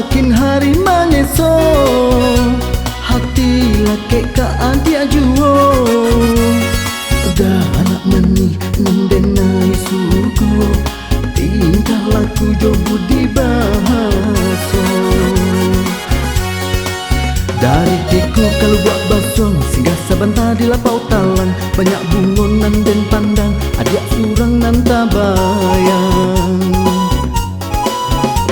Semakin hari mengesok, hati laki ka adia juo. Dah anak menih nendenai suku, tingkah laku jo budi bahaso. Dari tiku kalau buat basong, singgah sabanta di lapau talang, banyak bungonan dan pandang, adia surang nan tabayang.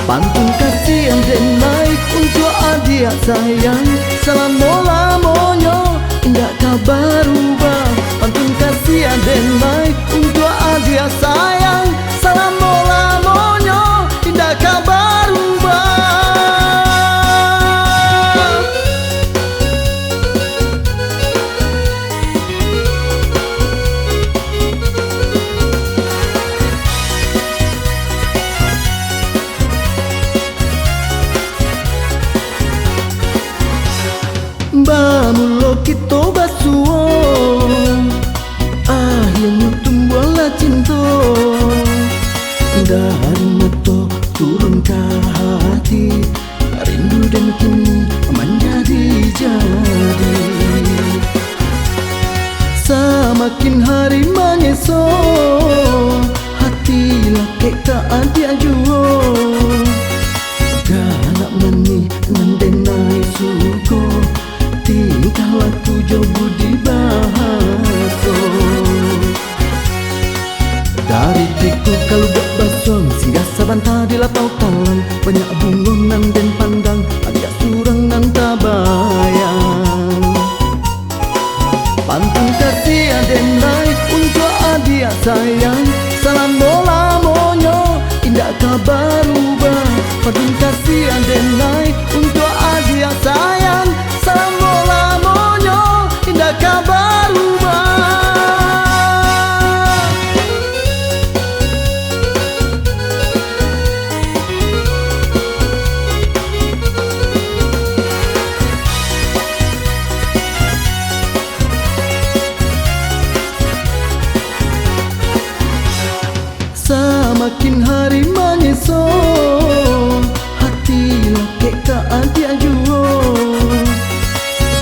Pantun kasih yang naik untuk adia sayang, salam mola monyo, indah kabar ubah. Pantun kasih yang naik untuk adia sayang, salam mola monyo, indah kabar ubah. Bamulo kita basuo, akhirnya tumbuhlah cinta. Dari mata turun ke hati, rindu dan kini menjadi-jadi. Semakin hari mengesok, hati laki ka adia juo. Galak menih nendenai suko, tingkah laku jo budi bahaso. Dari tiku kalau buat basong, singgah sabanta di lapau talang, banyak bungonan dan pandang, adia surang nan tabayang. Pantun kasih aden naik untuk adia sayang, salam bola monyo, indah kabar ubah. Pantun kasih aden naik untuk adia sayang, salam bola monyo, indah kabar ubah. Semakin hari mengesok, hati laki ka adia juo.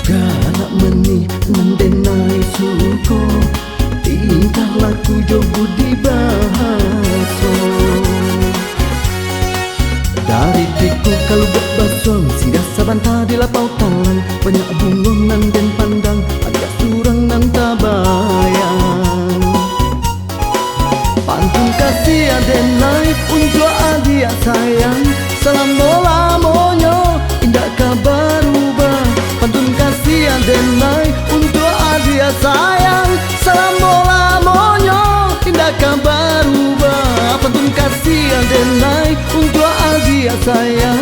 Galak menih nendenai suko, tingkah laku jo budi bahaso. Dari tiku kalau buat basong, singgah sabanta di lapau talang, banyak bungonan dan pandang, adia surang nan tabayang. Pantun kasih aden naik untuk adia sayang, salam bola monyo, indah kabar ubah. Pantun kasih aden naik untuk adia sayang, salam bola monyo, indah kabar ubah. Pantun kasih aden naik untuk adia sayang.